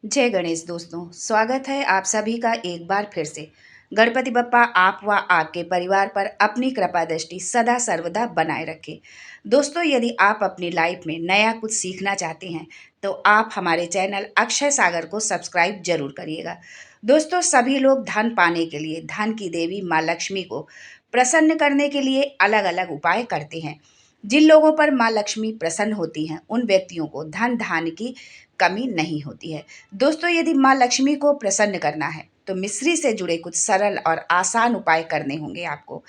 जय गणेश दोस्तों, स्वागत है आप सभी का एक बार फिर से। गणपति बप्पा आप व आपके परिवार पर अपनी कृपा दृष्टि सदा सर्वदा बनाए रखे। दोस्तों, यदि आप अपनी लाइफ में नया कुछ सीखना चाहते हैं तो आप हमारे चैनल अक्षय सागर को सब्सक्राइब जरूर करिएगा। दोस्तों, सभी लोग धन पाने के लिए धन की देवी माँ लक्ष्मी को प्रसन्न करने के लिए अलग अलग उपाय करते हैं। जिन लोगों पर माँ लक्ष्मी प्रसन्न होती हैं उन व्यक्तियों को धन धान्य की कमी नहीं होती है। दोस्तों, यदि माँ लक्ष्मी को प्रसन्न करना है तो मिस्री से जुड़े कुछ सरल और आसान उपाय करने होंगे आपको।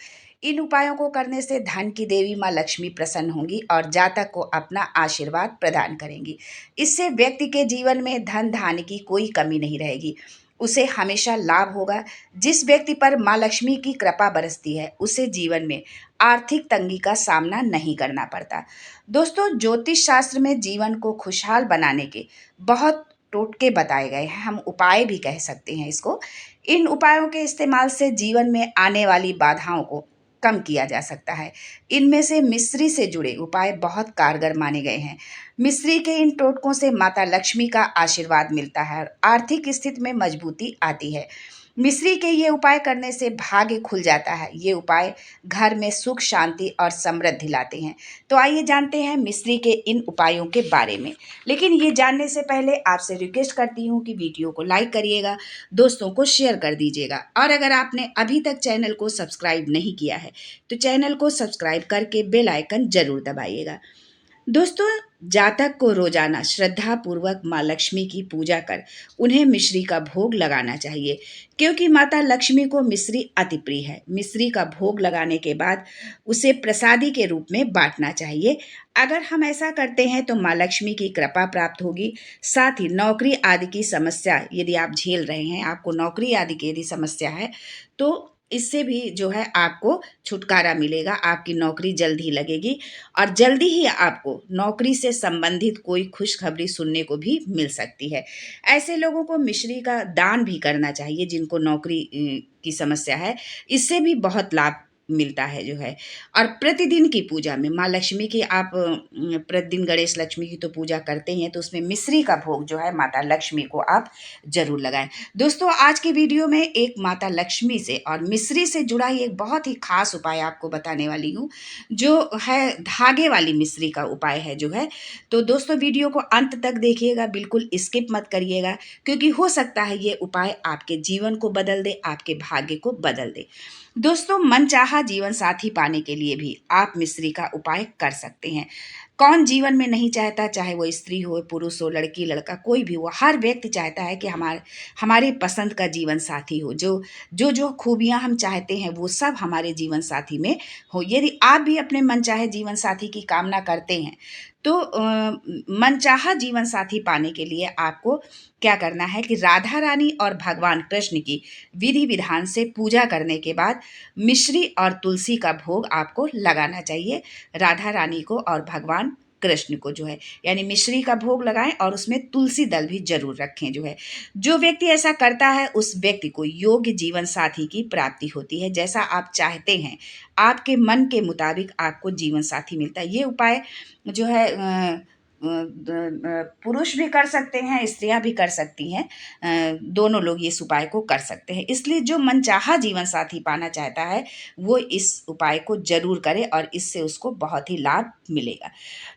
इन उपायों को करने से धन की देवी माँ लक्ष्मी प्रसन्न होंगी और जातक को अपना आशीर्वाद प्रदान करेंगी। इससे व्यक्ति के जीवन में धन धान्य की कोई कमी नहीं रहेगी, उसे हमेशा लाभ होगा। जिस व्यक्ति पर माँ लक्ष्मी की कृपा बरसती है उसे जीवन में आर्थिक तंगी का सामना नहीं करना पड़ता। दोस्तों, ज्योतिष शास्त्र में जीवन को खुशहाल बनाने के बहुत टोटके बताए गए हैं, हम उपाय भी कह सकते हैं इसको। इन उपायों के इस्तेमाल से जीवन में आने वाली बाधाओं को कम किया जा सकता है। इनमें से मिस्री से जुड़े उपाय बहुत कारगर माने गए हैं। मिस्री के इन टोटकों से माता लक्ष्मी का आशीर्वाद मिलता है और आर्थिक स्थिति में मजबूती आती है। मिस्री के ये उपाय करने से भाग्य खुल जाता है। ये उपाय घर में सुख शांति और समृद्धि लाते हैं। तो आइए जानते हैं मिस्री के इन उपायों के बारे में। लेकिन ये जानने से पहले आपसे रिक्वेस्ट करती हूँ कि वीडियो को लाइक करिएगा, दोस्तों को शेयर कर दीजिएगा और अगर आपने अभी तक चैनल को सब्सक्राइब नहीं किया है तो चैनल को सब्सक्राइब करके बेल आइकन जरूर दबाइएगा। दोस्तों, जातक को रोजाना श्रद्धा पूर्वक माँ लक्ष्मी की पूजा कर उन्हें मिश्री का भोग लगाना चाहिए, क्योंकि माता लक्ष्मी को मिश्री अति प्रिय है। मिश्री का भोग लगाने के बाद उसे प्रसादी के रूप में बांटना चाहिए। अगर हम ऐसा करते हैं तो माँ लक्ष्मी की कृपा प्राप्त होगी। साथ ही नौकरी आदि की समस्या यदि आप झेल रहे हैं, आपको नौकरी आदि की यदि समस्या है तो इससे भी जो है आपको छुटकारा मिलेगा। आपकी नौकरी जल्द ही लगेगी और जल्दी ही आपको नौकरी से संबंधित कोई खुशखबरी सुनने को भी मिल सकती है। ऐसे लोगों को मिश्री का दान भी करना चाहिए जिनको नौकरी की समस्या है। इससे भी बहुत लाभ मिलता है जो है। और प्रतिदिन की पूजा में माँ लक्ष्मी की आप प्रतिदिन गणेश लक्ष्मी की तो पूजा करते ही हैं, तो उसमें मिश्री का भोग जो है माता लक्ष्मी को आप जरूर लगाएं। दोस्तों, आज की वीडियो में एक माता लक्ष्मी से और मिश्री से जुड़ा ही एक बहुत ही खास उपाय आपको बताने वाली हूँ, जो है धागे वाली मिश्री का उपाय है जो है। तो दोस्तों, वीडियो को अंत तक देखिएगा, बिल्कुल स्किप मत करिएगा, क्योंकि हो सकता है ये उपाय आपके जीवन को बदल दे, आपके भाग्य को बदल दे। दोस्तों, मनचाहा जीवन साथी पाने के लिए भी आप मिश्री का उपाय कर सकते हैं। कौन जीवन में नहीं चाहता, चाहे वो स्त्री हो, पुरुष हो, लड़की लड़का, कोई भी हो, हर व्यक्ति चाहता है कि हमारे पसंद का जीवन साथी हो। जो जो जो खूबियां हम चाहते हैं वो सब हमारे जीवन साथी में हो। यदि आप भी अपने मनचाहे जीवन साथी की कामना करते हैं तो मनचाहा जीवन साथी पाने के लिए आपको क्या करना है कि राधा रानी और भगवान कृष्ण की विधि विधान से पूजा करने के बाद मिश्री और तुलसी का भोग आपको लगाना चाहिए। राधा रानी को और भगवान कृष्ण को जो है, यानी मिश्री का भोग लगाएं और उसमें तुलसी दल भी जरूर रखें जो है। जो व्यक्ति ऐसा करता है उस व्यक्ति को योग्य जीवन साथी की प्राप्ति होती है। जैसा आप चाहते हैं, आपके मन के मुताबिक आपको जीवन साथी मिलता है। ये उपाय जो है पुरुष भी कर सकते हैं, स्त्रियां भी कर सकती हैं। दोनों लोग इस उपाय को कर सकते हैं। इसलिए जो मनचाहा जीवन साथी पाना चाहता है वो इस उपाय को जरूर करे और इससे उसको बहुत ही लाभ मिलेगा।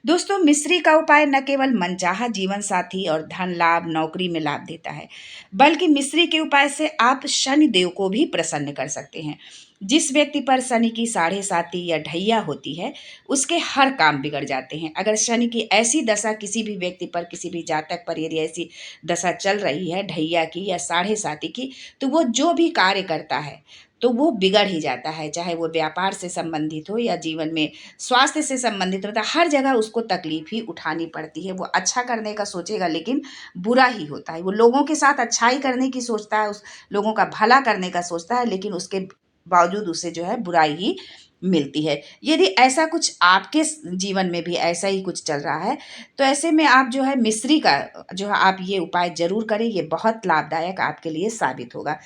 दोस्तों, मिश्री का उपाय न केवल मनचाहा जीवन साथी और धन लाभ, नौकरी में लाभ देता है, बल्कि मिश्री के उपाय से आप शनि देव को भी प्रसन्न कर सकते हैं। जिस व्यक्ति पर शनि की साढ़े साती या ढैया होती है उसके हर काम बिगड़ जाते हैं। अगर शनि की ऐसी दशा किसी भी व्यक्ति पर, किसी भी जातक पर यदि ऐसी दशा चल रही है ढैया की या साढ़े साती की, तो वो जो भी कार्य करता है तो वो बिगड़ ही जाता है। चाहे वो व्यापार से संबंधित हो या जीवन में स्वास्थ्य से संबंधित होता है, हर जगह उसको तकलीफ ही उठानी पड़ती है। वो अच्छा करने का सोचेगा लेकिन बुरा ही होता है। वो लोगों के साथ अच्छाई करने की सोचता है, उस लोगों का भला करने का सोचता है, लेकिन उसके बावजूद उसे जो है बुराई ही मिलती है। यदि ऐसा कुछ आपके जीवन में भी ऐसा ही कुछ चल रहा है तो ऐसे में आप जो है मिश्री का जो है आप ये उपाय जरूर करें। ये बहुत लाभदायक आपके लिए साबित होगा।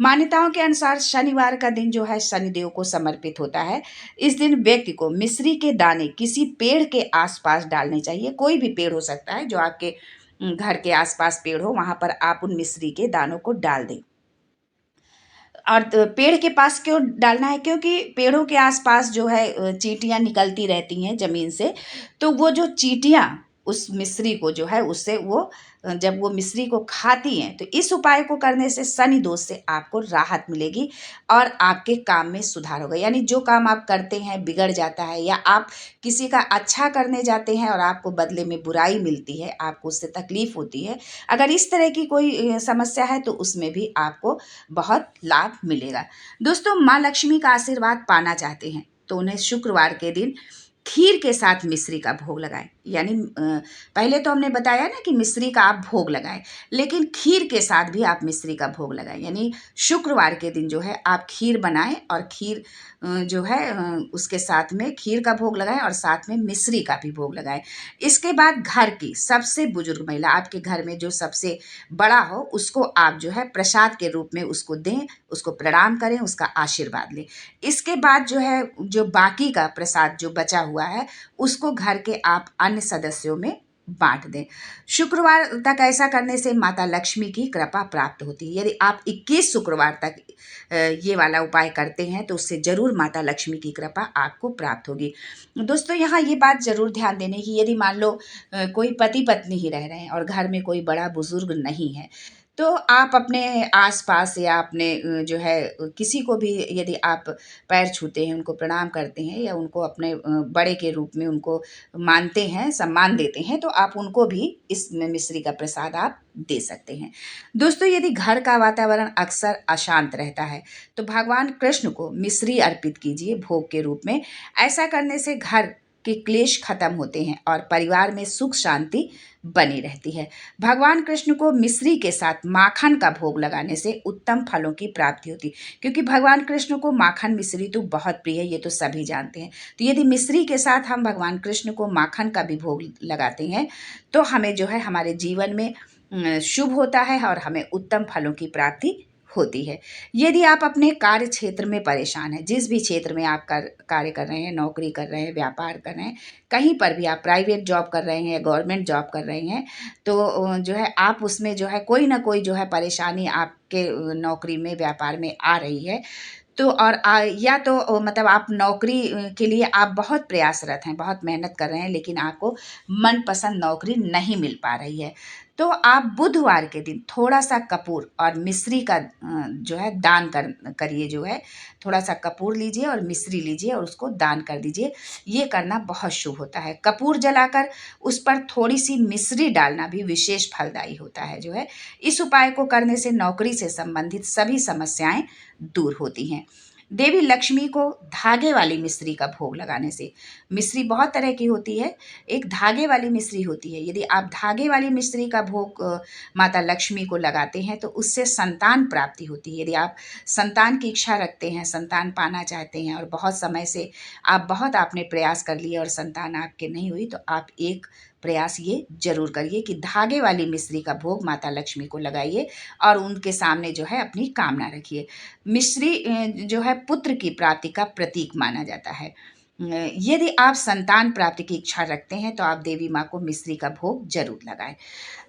मान्यताओं के अनुसार शनिवार का दिन जो है शनिदेव को समर्पित होता है। इस दिन व्यक्ति को मिश्री के दाने किसी पेड़ के आसपास डालने चाहिए। कोई भी पेड़ हो सकता है जो आपके घर के आसपास पेड़ हो, वहाँ पर आप उन मिश्री के दानों को डाल दें। और पेड़ के पास क्यों डालना है? क्योंकि पेड़ों के आसपास जो है चींटियाँ निकलती रहती हैं ज़मीन से, तो वो जो चींटियाँ उस मिश्री को जो है उससे वो जब वो मिश्री को खाती हैं, तो इस उपाय को करने से शनि दोष से आपको राहत मिलेगी और आपके काम में सुधार होगा। यानी जो काम आप करते हैं बिगड़ जाता है, या आप किसी का अच्छा करने जाते हैं और आपको बदले में बुराई मिलती है, आपको उससे तकलीफ़ होती है, अगर इस तरह की कोई समस्या है तो उसमें भी आपको बहुत लाभ मिलेगा। दोस्तों, माँ लक्ष्मी का आशीर्वाद पाना चाहते हैं तो उन्हें शुक्रवार के दिन खीर के साथ मिश्री का भोग लगाएं। यानी पहले तो हमने बताया ना कि मिश्री का आप भोग लगाएं, लेकिन खीर के साथ भी आप मिश्री का भोग लगाएं। यानी शुक्रवार के दिन जो है आप खीर बनाएं और खीर जो है उसके साथ में खीर का भोग लगाएं और साथ में मिश्री का भी भोग लगाएं। इसके बाद घर की सबसे बुजुर्ग महिला, आपके घर में जो सबसे बड़ा हो, उसको आप जो है प्रसाद के रूप में उसको दें, उसको प्रणाम करें, उसका आशीर्वाद लें। इसके बाद जो है जो बाकी का प्रसाद जो बचा हुआ है उसको घर के आप अन्य सदस्यों में बांट दें। शुक्रवार तक ऐसा करने से माता लक्ष्मी की कृपा प्राप्त होती है। यदि आप 21 शुक्रवार तक ये वाला उपाय करते हैं तो उससे ज़रूर माता लक्ष्मी की कृपा आपको प्राप्त होगी। दोस्तों, यहाँ ये बात ज़रूर ध्यान देने की, यदि मान लो कोई पति पत्नी ही रह रहे हैं और घर में कोई बड़ा बुजुर्ग नहीं है, तो आप अपने आस-पास या अपने जो है किसी को भी यदि आप पैर छूते हैं, उनको प्रणाम करते हैं या उनको अपने बड़े के रूप में उनको मानते हैं, सम्मान देते हैं, तो आप उनको भी इस मिश्री का प्रसाद आप दे सकते हैं। दोस्तों, यदि घर का वातावरण अक्सर अशांत रहता है, तो भगवान कृष्ण को मिश्री अर्पित कीजिए भोग के रूप में। ऐसा करने से घर के क्लेश खत्म होते हैं और परिवार में सुख शांति बनी रहती है। भगवान कृष्ण को मिश्री के साथ माखन का भोग लगाने से उत्तम फलों की प्राप्ति होती है, क्योंकि भगवान कृष्ण को माखन मिश्री तो बहुत प्रिय है, ये तो सभी जानते हैं। तो यदि मिश्री के साथ हम भगवान कृष्ण को माखन का भी भोग लगाते हैं तो हमें जो है हमारे जीवन में शुभ होता है और हमें उत्तम फलों की प्राप्ति होती है। यदि आप अपने कार्य क्षेत्र में परेशान हैं, जिस भी क्षेत्र में आप कार्य कर रहे हैं, नौकरी कर रहे हैं, व्यापार कर रहे हैं, कहीं पर भी आप प्राइवेट जॉब कर रहे हैं या गवर्नमेंट जॉब कर रहे हैं, तो जो है आप उसमें जो है कोई ना कोई जो है परेशानी आपके नौकरी में, व्यापार में आ रही है, तो और या तो मतलब आप नौकरी के लिए आप बहुत प्रयासरत हैं, बहुत मेहनत कर रहे हैं, लेकिन आपको मनपसंद नौकरी नहीं मिल पा रही है, तो आप बुधवार के दिन थोड़ा-सा कपूर और मिश्री का जो है दान करिए जो है, थोड़ा-सा कपूर लीजिए और मिश्री लीजिए और उसको दान कर दीजिए। ये करना बहुत शुभ होता है। कपूर जलाकर उस पर थोड़ी-सी मिश्री डालना भी विशेष फलदायी होता है जो है। इस उपाय को करने से नौकरी से संबंधित सभी समस्याएँ दूर होती हैं। देवी लक्ष्मी को धागे वाली मिश्री का भोग लगाने से, मिश्री बहुत तरह की होती है, एक धागे वाली मिश्री होती है। यदि आप धागे वाली मिश्री का भोग माता लक्ष्मी को लगाते हैं तो उससे संतान प्राप्ति होती है। यदि आप संतान की इच्छा रखते हैं, संतान पाना चाहते हैं और बहुत समय से बहुत आपने प्रयास कर लिए और संतान आपके नहीं हुई, तो आप एक प्रयास ये ज़रूर करिए कि धागे वाली मिश्री का भोग माता लक्ष्मी को लगाइए और उनके सामने जो है अपनी कामना रखिए। मिश्री जो है पुत्र की प्राप्ति का प्रतीक माना जाता है। यदि आप संतान प्राप्ति की इच्छा रखते हैं तो आप देवी माँ को मिश्री का भोग ज़रूर लगाएँ।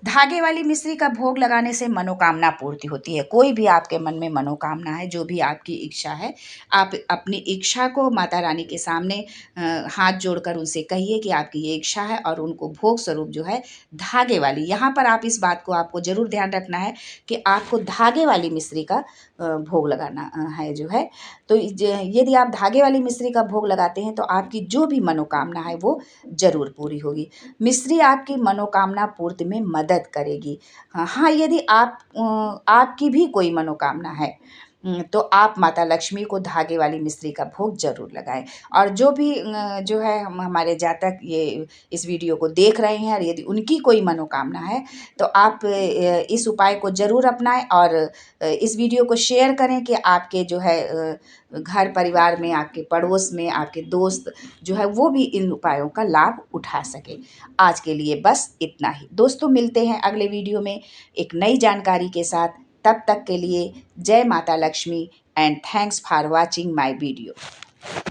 धागे वाली मिश्री का भोग लगाने से मनोकामना पूर्ति होती है। कोई भी आपके मन में मनोकामना है, जो भी आपकी इच्छा है, आप अपनी इच्छा को माता रानी के सामने हाथ जोड़कर उनसे कहिए कि आपकी ये इच्छा है और उनको भोग स्वरूप जो है धागे वाली, यहाँ पर आप इस बात को आपको ज़रूर ध्यान रखना है कि आपको धागे वाली मिश्री का भोग लगाना है जो है। तो यदि आप धागे वाली मिश्री का भोग लगाते हैं तो आपकी जो भी मनोकामना है वो ज़रूर पूरी होगी। मिश्री आपकी मनोकामना पूर्ति में मदद करेगी। हाँ, यदि आपकी भी कोई मनोकामना है तो आप माता लक्ष्मी को धागे वाली मिश्री का भोग ज़रूर लगाएँ। और जो भी जो है हमारे जातक ये इस वीडियो को देख रहे हैं और यदि उनकी कोई मनोकामना है तो आप इस उपाय को ज़रूर अपनाएँ और इस वीडियो को शेयर करें कि आपके जो है घर परिवार में, आपके पड़ोस में, आपके दोस्त जो है वो भी इन उपायों का लाभ उठा सके। आज के लिए बस इतना ही। दोस्तों, मिलते हैं अगले वीडियो में एक नई जानकारी के साथ। तब तक के लिए जय माता Lakshmi and thanks for watching my video.